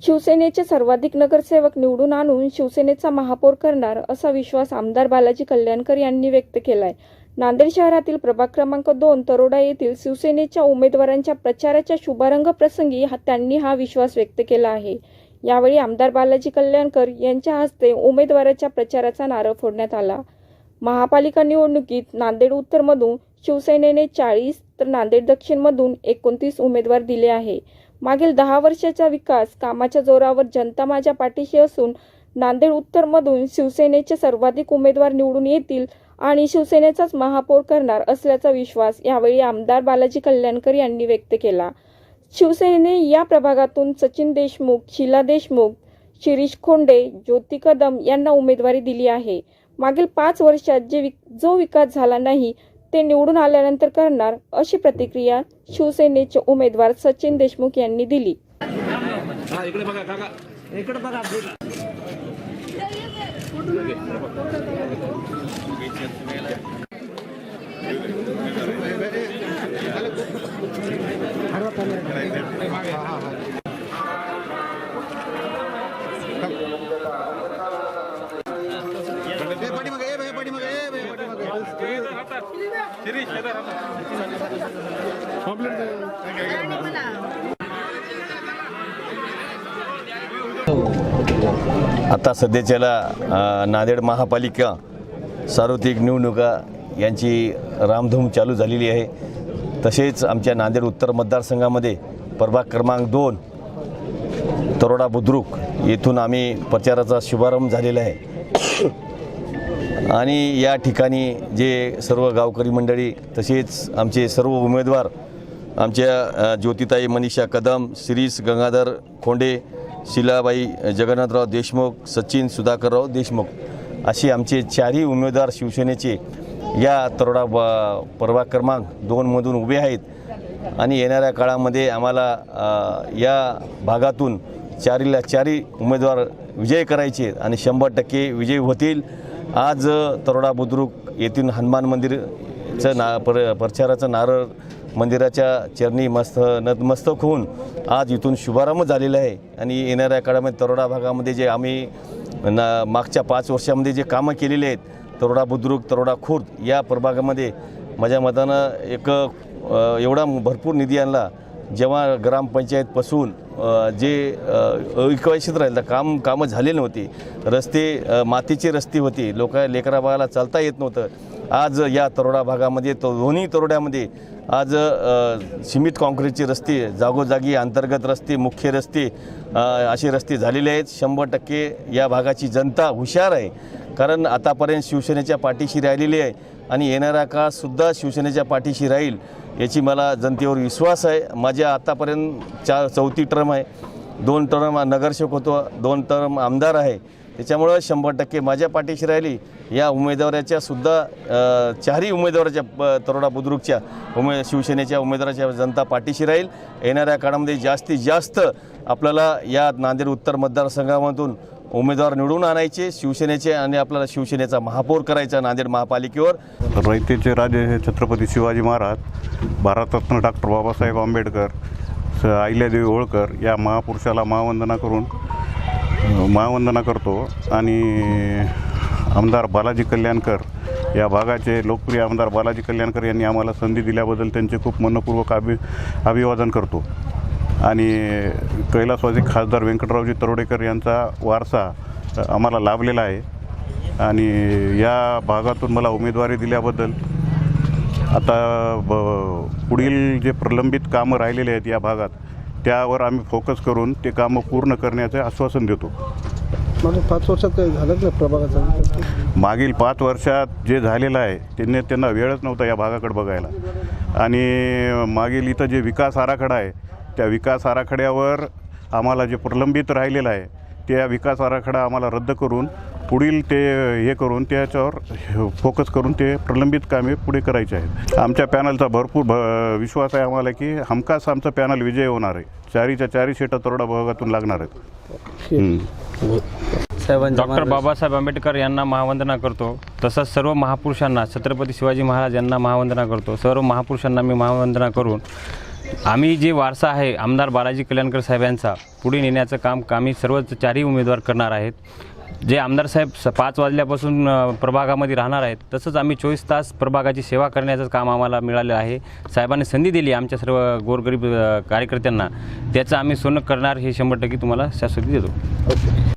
शिवसेनेचे सर्वाधिक नगरसेवक निवडून आणून शिवसेनेचा महापौर करणार असा विश्वास आमदार बालाजी कल्याणकर यांनी व्यक्त केलाय। नांदेड शहरातील प्रभाग क्रमांक 2 तरोडा येथील शिवसेनेच्या उमेदवारांच्या प्रचाराच्या शुभारंभ प्रसंगी त्यांनी हा विश्वास व्यक्त केला आहे। यावेळी आमदार बालाजी कल्याणकर यांच्या हस्ते उमेदवाराच्या प्रचाराचा नारळ फोडण्यात आला। महापालिका निवडणुकीत नांदेड उत्तरमधून शिवसेनेने 40 तर नांदेड दक्षिणमधून 29 उमेदवार दिले आहे। मागील 10 वर्षाचा विकास कामाच्या जोरावर जनता माझ्या पाठीशी असून नांदेड उत्तरमधून शिवसेनेचे सर्वाधिक उमेदवार निवडून येतील आणि शिवसेनेचाच महापौर करणार असल्याचा विश्वास यावेळी आमदार बालाजी कल्याणकर यांनी व्यक्त केला। शिवसेनेने या प्रभागातून सचिन देशमुख, शीला देशमुख, शिरीष खोंडे, ज्योती कदम यांना उमेदवारी दिली आहे। मागील 5 वर्षात जो विकास झाला नाही ते निवडून आल्यानंतर करणार अशी प्रतिक्रिया शिवसेनेचे उमेदवार सचिन देशमुख यांनी दिली। आता सध्याच्याला नांदेड महापालिका सार्वत्रिक निवडणुका यांची रामधूम चालू झालेली आहे। तसेच आमच्या नांदेड उत्तर मतदारसंघामध्ये प्रभाग क्रमांक 2 तरोडा बुद्रुक येथून आम्ही प्रचाराचा शुभारंभ झालेला आहे आणि या ठिकाणी जे सर्व गावकरी मंडळी तसेच आमचे सर्व उमेदवार आमच्या ज्योतिताई मनीषा कदम, शिरीष गंगाधर खोंडे, शीलाबाई जगन्नाथराव देशमुख, सचिन सुधाकरराव देशमुख असे आमचे 4ही उमेदवार शिवसेनेचे या तरोडा प्रभाग क्रमांक 2 मधून उभे आहेत आणि येणाऱ्या काळामध्ये आम्हाला या भागातून 4ला 4 उमेदवार विजय करायचे आणि 100% विजयी होतील। आज तरोडा बुद्रुक येथून हनुमान मंदिरचं प्रचाराचं नारळ मंदिराच्या चरणी नतमस्तक होऊन आज इथून शुभारंभ झालेला आहे आणि येणाऱ्या काळामध्ये तरोडा भागामध्ये जे आम्ही मागच्या 5 वर्षामध्ये जे कामं केलेले आहेत तरोडा बुद्रुक, तरोडा खुर्द या प्रभागामध्ये माझ्या मतानं एक एवढा भरपूर निधी आणला। जेव्हा ग्रामपंचायतपासून जे अविकसित राहिलं कामं झाले नव्हती, रस्ते मातीचे रस्ते होते, लेकरा बाळाला चालता येत नव्हतं। आज या तरोडा भागामध्ये दोन्ही तरोड्यामध्ये आज सिमेंट काँक्रीटचे रस्ते, जागोजागी अंतर्गत रस्ते, मुख्य रस्ते असे रस्ते झालेले आहेत। 100% या भागाची जनता हुशार आहे, कारण आतापर्यंत शिवसेनेच्या पाठीशी राहिलेली आहे आणि येणारा काळसुद्धा शिवसेनेच्या पाठीशी राहील याची मला जनतेवर विश्वास आहे। माझ्या आतापर्यंत 4थी टर्म आहे, 2 टर्म नगरसेवक होतो, 2 टर्म आमदार आहे, त्याच्यामुळं 100% माझ्या पाठीशी राहिली। या उमेदवाराच्या सुद्धा 4ही उमेदवाराच्या तरोडा बुद्रुकच्या शिवसेनेच्या उमेदवाराच्या जनता पाठीशी राहील। येणाऱ्या काळामध्ये जास्तीत जास्त आपल्याला या नांदेड उत्तर मतदारसंघामधून उमेदवार निवडून आणायचे शिवसेनेचे आणि आपल्याला शिवसेनेचा महापौर करायचा नांदेड महापालिकेवर। रयतेचे राजे हे छत्रपती शिवाजी महाराज, भारतरत्न डॉक्टर बाबासाहेब आंबेडकर, अहिल्यादेवी होळकर या महापुरुषाला महावंदना करतो आणि आमदार बालाजी कल्याणकर या भागाचे लोकप्रिय आमदार बालाजी कल्याणकर यांनी आम्हाला संधी दिल्याबद्दल त्यांचे खूप मनपूर्वक अभिवादन करतो आणि कैलासवासी खासदार व्यंकटरावजी तरोडेकर यांचा वारसा आम्हाला लाभलेला आहे आणि या भागातून मला उमेदवारी दिल्याबद्दल आता पुढील जे प्रलंबित कामं राहिलेले आहेत या भागात त्यावर आम्ही फोकस करून ते कामं पूर्ण करण्याचे आश्वासन देतो। मागील 5 वर्षात काही झालं ना प्रभागाचं? मागील 5 वर्षात जे झालेलं आहे त्यांना वेळच नव्हता या भागाकडे बघायला आणि मागील इथं जे विकास आराखडा आहे त्या विकास आराखड्यावर आम्हाला जे प्रलंबित राहिलेलं आहे त्या विकास आराखडा आम्हाला रद्द करून पुढील ते हे करून त्याच्यावर फोकस करून ते प्रलंबित कामे पुढे करायचे आहेत। आमच्या पॅनलचा भरपूर विश्वास आहे आम्हाला की हमखास आमचं पॅनल विजय होणार आहे। 4च्या 4 सीटा तरोडा भागातून लागणार आहेत। डॉक्टर बाबासाहेब आंबेडकर यांना महावंदना करतो, तसंच सर्व महापुरुषांना, छत्रपती शिवाजी महाराज यांना महावंदना करतो। सर्व महापुरुषांना मी महावंदना करून आम्ही जे वारसा आहे आमदार बालाजी कल्याणकर साहेबांचा पुढे नेण्याचं काम आम्ही सर्वच चारही उमेदवार करणार आहेत. जे आमदार साहेब 5 वाजल्यापासून प्रभागामध्ये राहणार आहेत, तसंच आम्ही 24 तास प्रभागाची सेवा करण्याचं काम आम्हाला मिळालं आहे. साहेबांनी संधी दिली आमच्या सर्व गोरगरीब कार्यकर्त्यांना, त्याचं आम्ही सोनं करणार हे 100% तुम्हाला शाश्वती देतो.